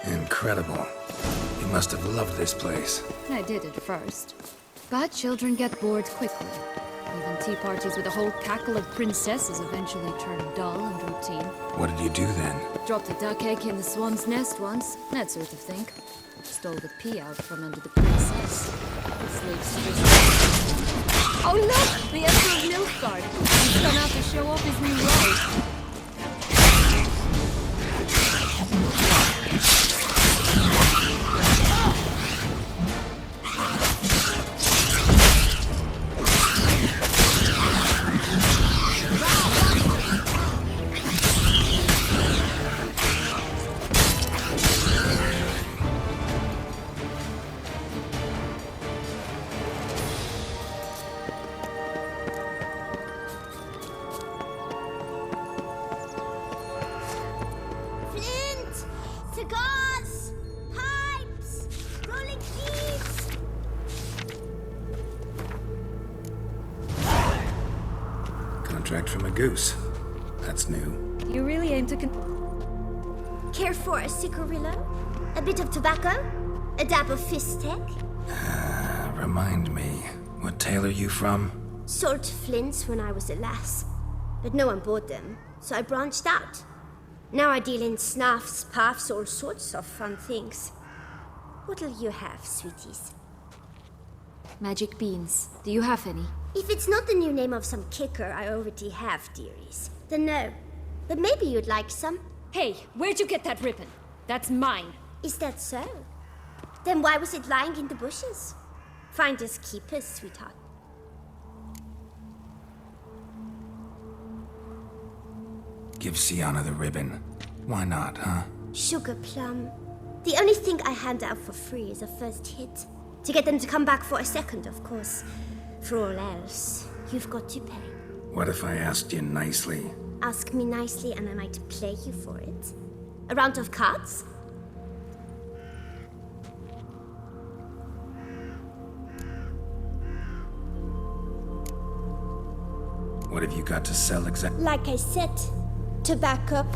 Incredible. You must have loved this place. I did at first. But children get bored quickly. Even tea parties with a whole cackle of princesses eventually turn dull and routine. What did you do then? Dropped a duck egg in the swan's nest once, that sort of thing. Stole the pea out from under the princess. Oh look! The Emperor's milk guard! He's come out to show off his new ride. Contract from a goose. That's new. You really aim to Care for a cigarillo? A bit of tobacco? A dab of fistek? Remind me, what tale are you from? Sold flints when I was a lass. But no one bought them, so I branched out. Now I deal in snuffs, puffs, all sorts of fun things. What'll you have, sweeties? magic beans. Do you have any? If it's not the new name of some kicker I already have, dearies, then no. But maybe you'd like some. Hey, where'd you get that ribbon? That's mine. Is that so? Then why was it lying in the bushes? Finders keepers, sweetheart. Give Sienna the ribbon. Why not, huh? Sugar plum. The only thing I hand out for free is a first hit. To get them to come back for a second, of course. For all else, you've got to pay. What if I asked you nicely? Ask me nicely and I might play you for it. A round of cards? What have you got to sell exactly? Like I said, tobacco.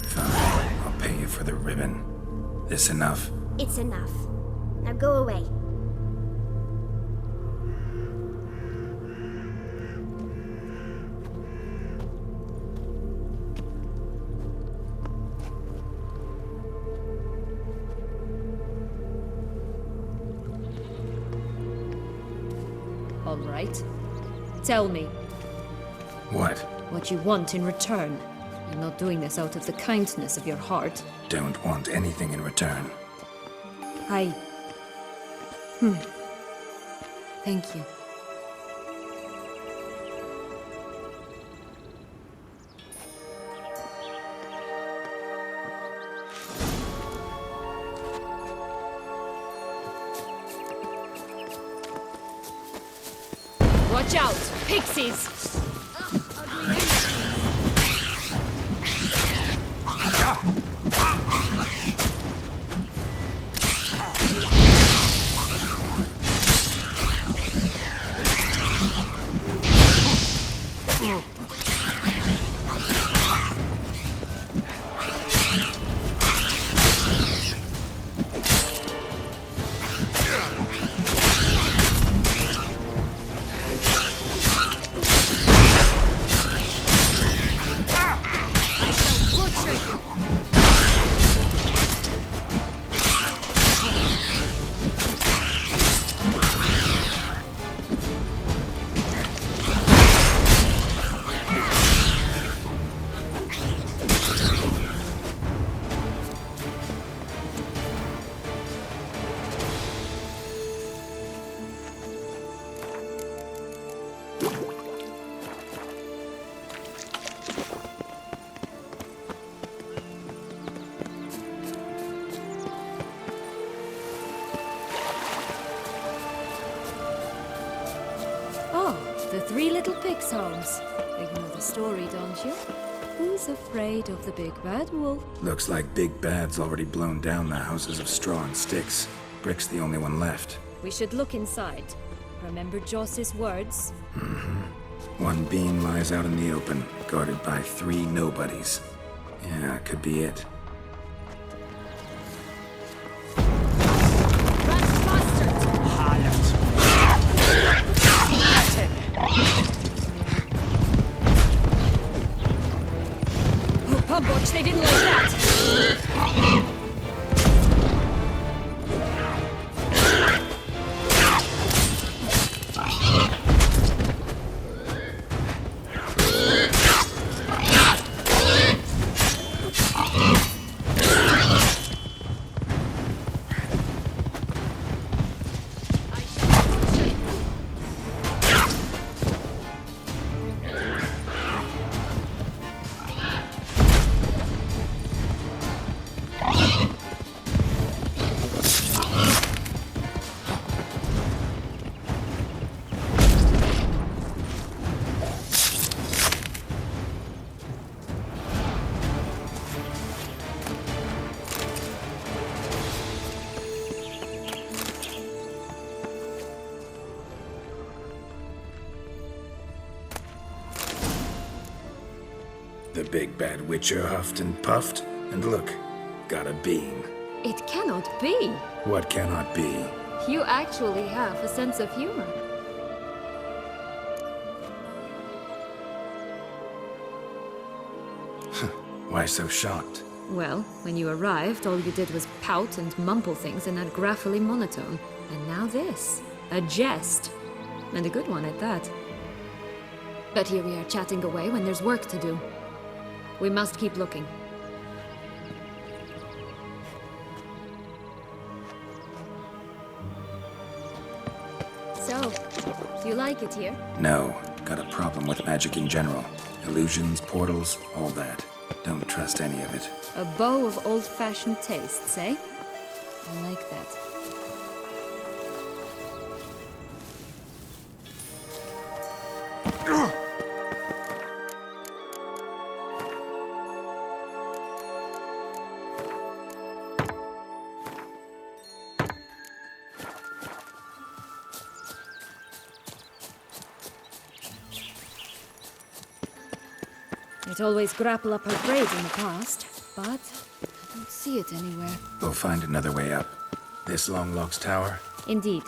Fine, I'll pay you for the ribbon. This enough? It's enough. Now go away. All right. Tell me. What? What you want in return. You're not doing this out of the kindness of your heart. Don't want anything in return. Thank you. Watch out! Pixies! The Three Little Pigs homes. You know the story, don't you? Who's afraid of the big bad wolf? Looks like Big Bad's already blown down the houses of straw and sticks. Brick's the only one left. We should look inside. Remember Joss's words? One being lies out in the open, guarded by 3 nobodies. Yeah, could be it. Oh, Pumbotch, they didn't like that! The big bad witcher huffed and puffed, and look, got a bean. It cannot be. What cannot be? You actually have a sense of humor. Why so shocked? Well, when you arrived, all you did was pout and mumble things in that graphically monotone. And now this. A jest. And a good one at that. But here we are chatting away when there's work to do. We must keep looking. So, do you like it here? No, got a problem with magic in general. Illusions, portals, all that. Don't trust any of it. A bow of old-fashioned tastes, eh? I like that. It always grapple up her grade in the past, but I don't see it anywhere. We'll find another way up. This Longlock's tower? Indeed.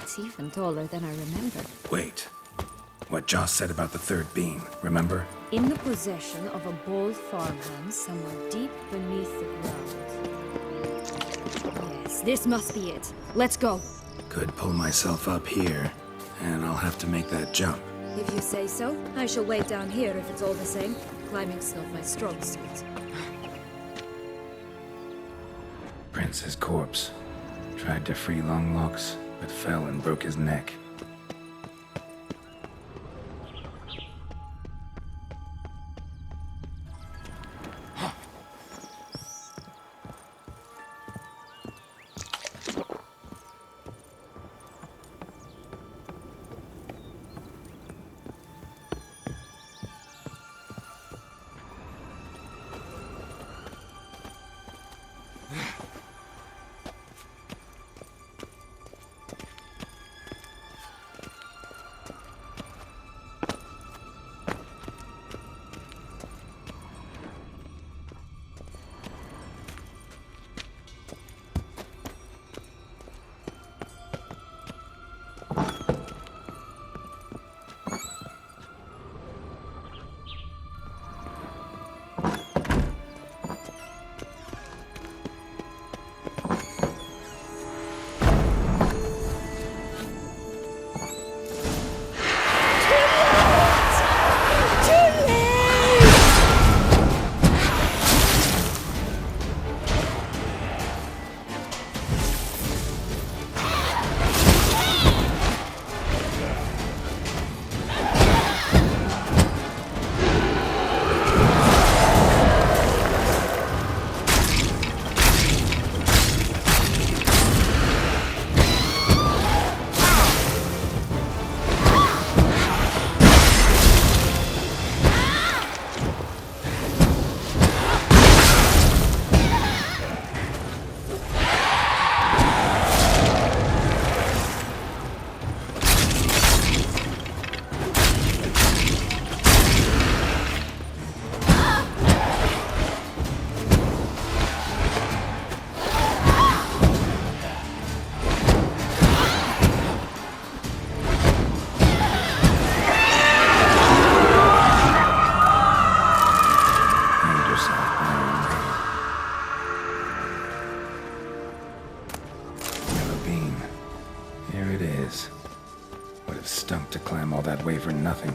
It's even taller than I remembered. Wait. What Joss said about the third beam, remember? In the possession of a bold farmhand somewhere deep beneath the ground. Yes, this must be it. Let's go. Could pull myself up here, and I'll have to make that jump. If you say so, I shall wait down here if it's all the same. Climbing's not my strong suit. Prince's corpse. Tried to free Longlocks, but fell and broke his neck. that way for nothing.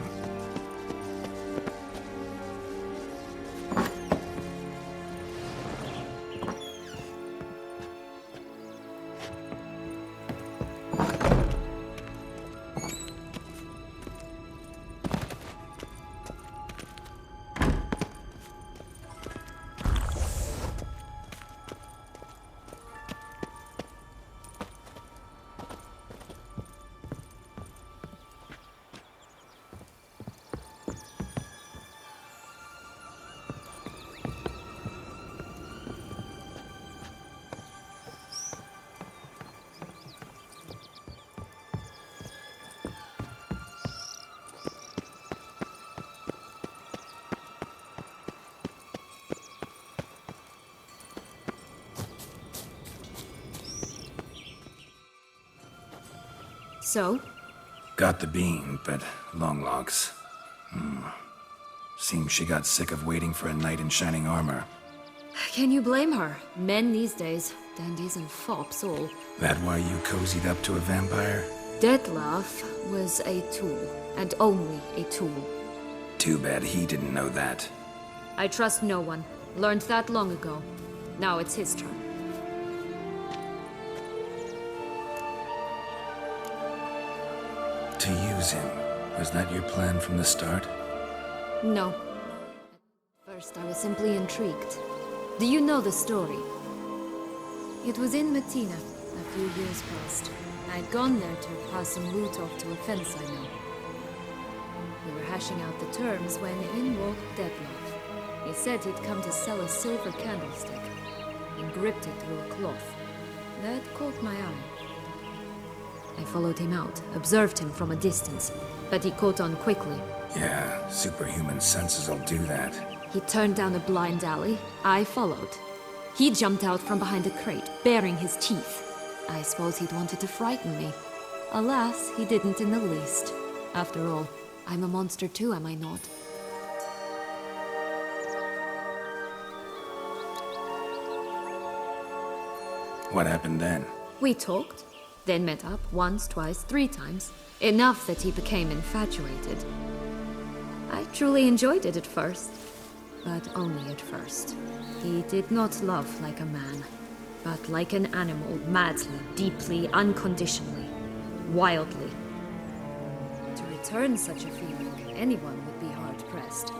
So? Got the bean, but long logs. Seems she got sick of waiting for a knight in shining armor. Can you blame her? Men these days, dandies and fops all. That why you cozied up to a vampire? Detlef was a tool, and only a tool. Too bad he didn't know that. I trust no one. Learned that long ago. Now it's his turn. To use him. Was that your plan from the start? No. At first, I was simply intrigued. Do you know the story? It was in Matina, a few years past. I'd gone there to pass some loot off to a fence I know. We were hashing out the terms when in walked Detlef. He said he'd come to sell a silver candlestick. He gripped it through a cloth. That caught my eye. I followed him out, observed him from a distance, but he caught on quickly. Yeah, superhuman senses will do that. He turned down a blind alley. I followed. He jumped out from behind a crate, baring his teeth. I suppose he'd wanted to frighten me. Alas, he didn't in the least. After all, I'm a monster too, am I not? What happened then? We talked, then met up once, twice, 3 times. Enough that he became infatuated. I truly enjoyed it at first, but only at first. He did not love like a man, but like an animal, madly, deeply, unconditionally, wildly. To return such a feeling, anyone would be hard-pressed,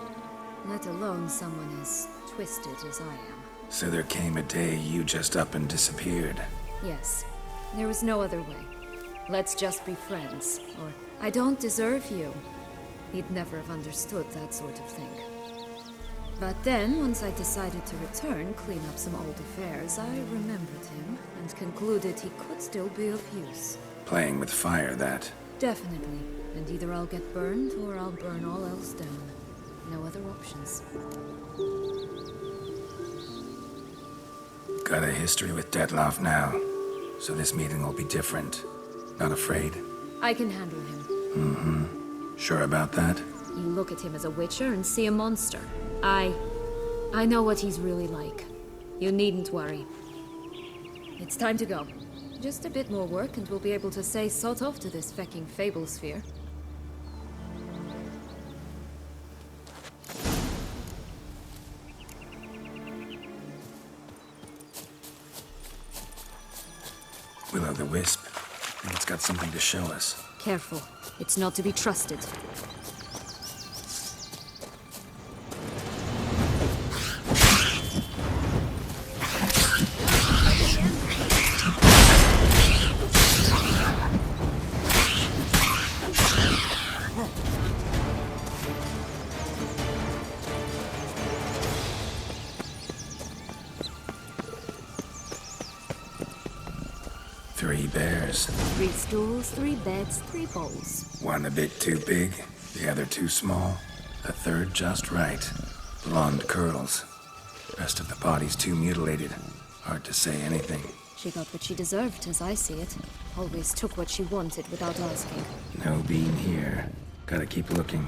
let alone someone as twisted as I am. So there came a day you just up and disappeared. Yes, there was no other way. Let's just be friends, or I don't deserve you. He'd never have understood that sort of thing. But then, once I decided to return, clean up some old affairs, I remembered him and concluded he could still be of use. Playing with fire, that. Definitely. And either I'll get burned or I'll burn all else down. No other options. Got a history with Detlef now, so this meeting will be different. Not afraid? I can handle him. Sure about that? You look at him as a witcher and see a monster. I know what he's really like. You needn't worry. It's time to go. Just a bit more work and we'll be able to say sod off to this fecking fable sphere. Will-o'-the-wisp. I think it's got something to show us. Careful. It's not to be trusted. Three bears. 3 stools, 3 beds, 3 bowls. One a bit too big, the other too small, the third just right. Blonde curls. Rest of the body's too mutilated. Hard to say anything. She got what she deserved, as I see it. Always took what she wanted without asking. No bean here. Gotta keep looking.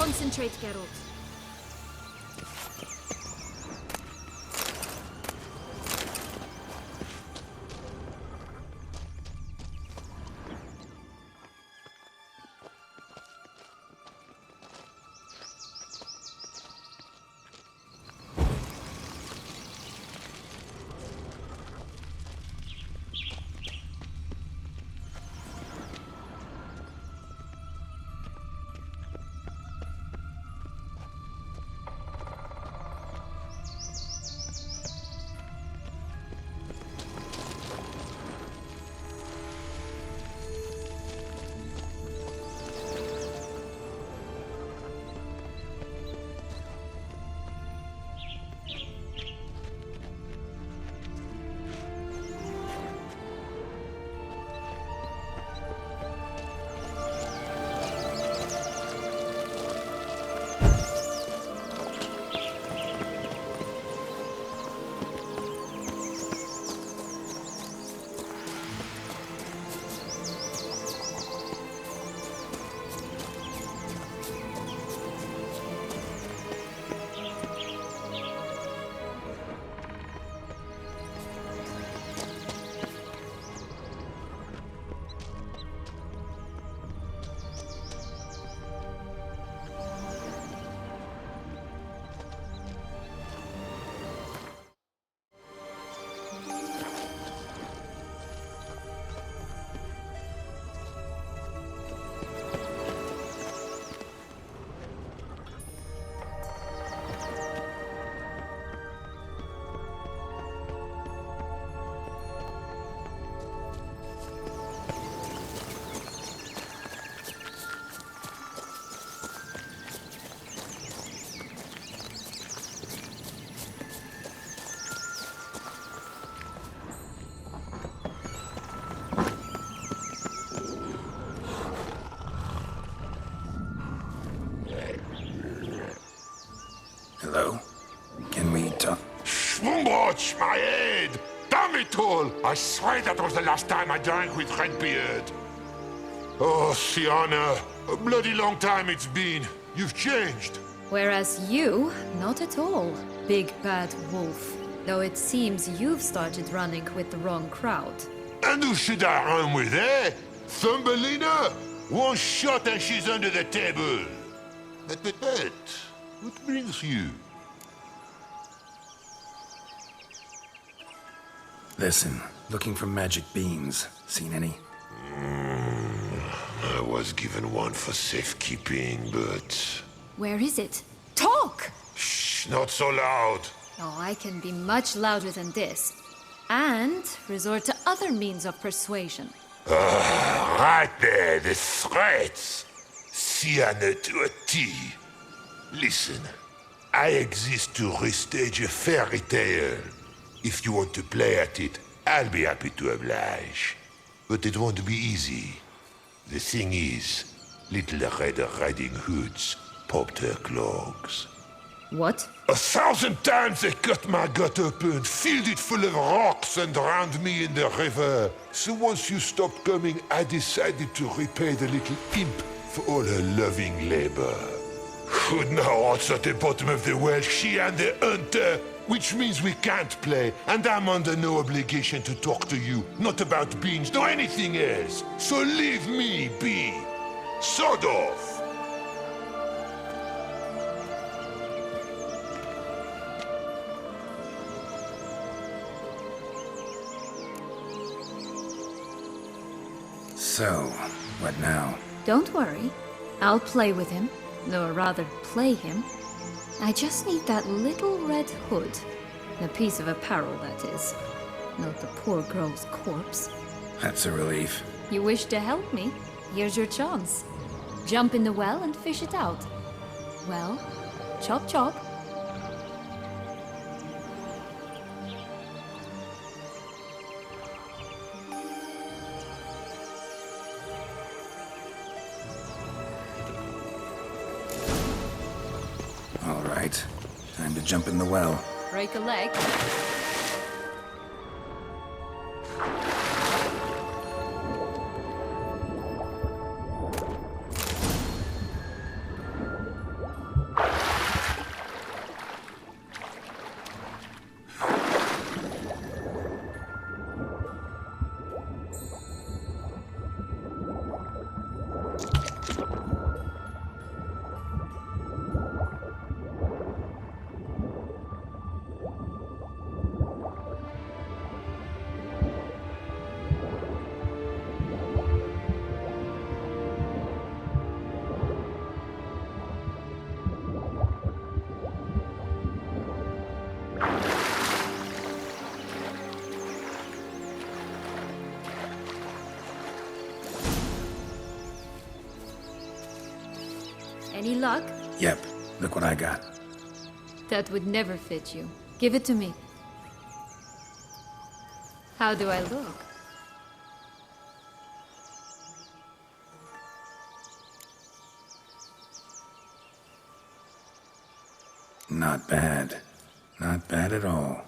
Concentrate, Geralt. Hello? Can we talk? Schwumbotsch, my head! Damn it all! I swear that was the last time I drank with Redbeard. Oh, Sienna, a bloody long time it's been. You've changed. Whereas you, not at all, big bad wolf. Though it seems you've started running with the wrong crowd. And who should I run with, eh? Thumbelina? One shot and she's under the table. But, what brings you? Listen, looking for magic beans. Seen any? I was given one for safekeeping, but... Where is it? Talk! Shh, not so loud. Oh, I can be much louder than this. And resort to other means of persuasion. Right there, the threats. Sienna to a T. Listen, I exist to restage a fairy tale. If you want to play at it, I'll be happy to oblige. But it won't be easy. The thing is, Little Red Riding Hoods popped her clogs. What? 1,000 times they cut my gut open, filled it full of rocks and drowned me in the river. So once you stopped coming, I decided to repay the little imp for all her loving labor. Who now what's at the bottom of the well, she and the hunter, which means we can't play, and I'm under no obligation to talk to you, not about beans, nor anything else. So leave me be. Sod off. So, what now? Don't worry. I'll play with him. Or rather, play him. I just need that little red hood. A piece of apparel, that is. Not the poor girl's corpse. That's a relief. You wish to help me? Here's your chance. Jump in the well and fish it out. Well, chop chop. All right. Time to jump in the well. Break a leg. Any luck? Yep, look what I got. That would never fit you. Give it to me. How do I look? Not bad. Not bad at all.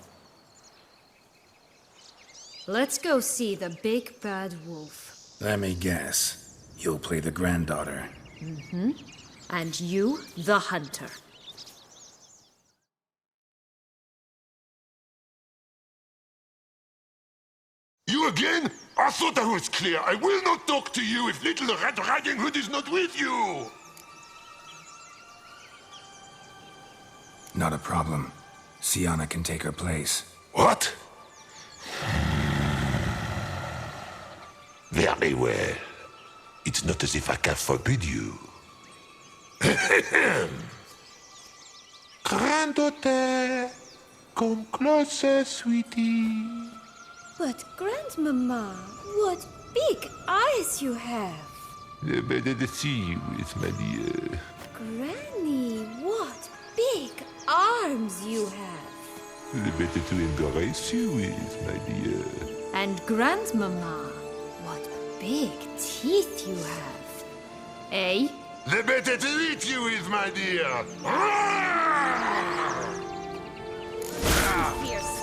Let's go see the big bad wolf. Let me guess. You'll play the granddaughter. And you, the hunter. You again? I thought I was clear. I will not talk to you if little Red Riding Hood is not with you! Not a problem. Sienna can take her place. What? Very well. It's not as if I can forbid you. Granddaughter, come closer, sweetie. But, Grandmama, what big eyes you have! Better to see you with my dear. Granny, what big arms you have! Better to embrace you with my dear. And Grandmama, what big teeth you have. Eh? The better to eat you with, my dear. Fierce.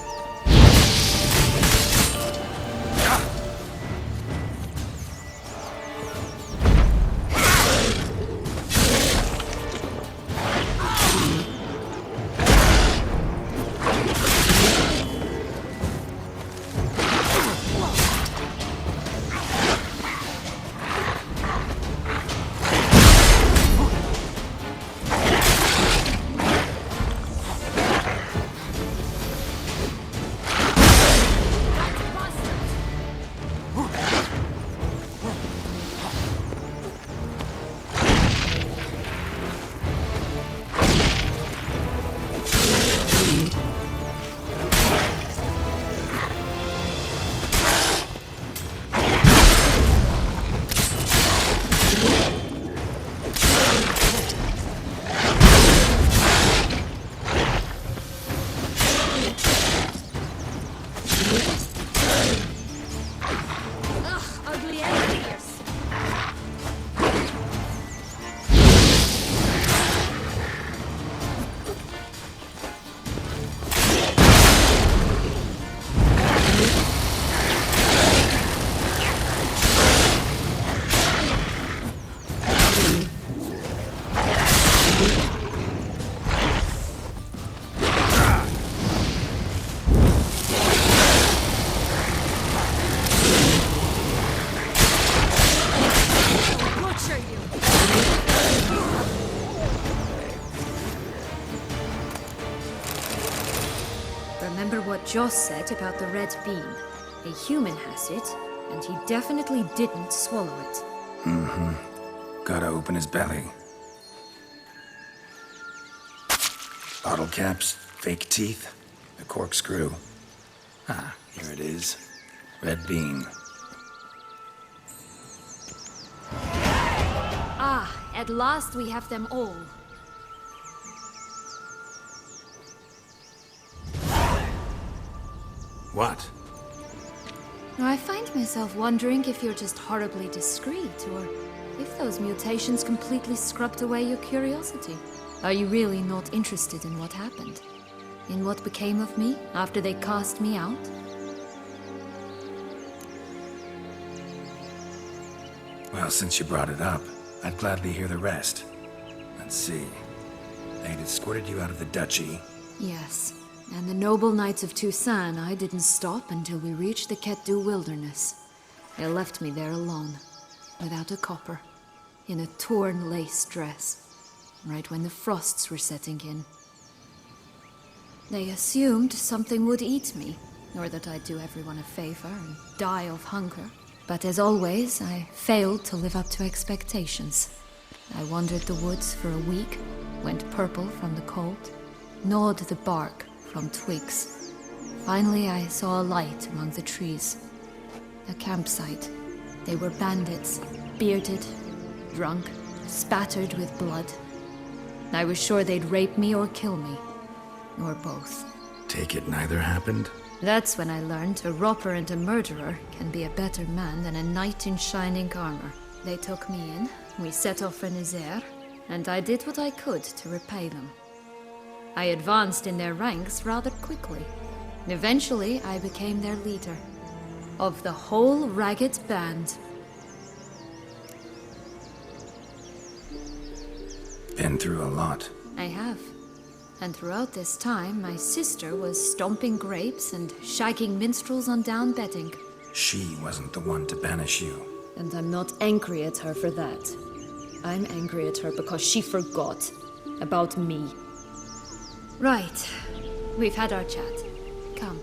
Remember what Joss said about the red beam. A human has it, and he definitely didn't swallow it. Gotta open his belly. Bottle caps, fake teeth, a corkscrew. Ah, here it is. Red beam. Ah, at last we have them all. What? I find myself wondering if you're just horribly discreet, or if those mutations completely scrubbed away your curiosity. Are you really not interested in what happened? In what became of me after they cast me out? Well, since you brought it up, I'd gladly hear the rest. Let's see. They'd escorted you out of the duchy. Yes. And the noble knights of Toussaint, I didn't stop until we reached the Ketdu wilderness. They left me there alone, without a copper, in a torn lace dress, right when the frosts were setting in. They assumed something would eat me, or that I'd do everyone a favor and die of hunger. But as always, I failed to live up to expectations. I wandered the woods for a week, went purple from the cold, gnawed the bark from twigs. Finally, I saw a light among the trees. A campsite. They were bandits, bearded, drunk, spattered with blood. I was sure they'd rape me or kill me. Or both. Take it neither happened? That's when I learned a robber and a murderer can be a better man than a knight in shining armor. They took me in, we set off for Nazaire, and I did what I could to repay them. I advanced in their ranks rather quickly. Eventually, I became their leader. Of the whole ragged band. Been through a lot. I have. And throughout this time, my sister was stomping grapes and shagging minstrels on down bedding. She wasn't the one to banish you. And I'm not angry at her for that. I'm angry at her because she forgot about me. Right. We've had our chat. Come.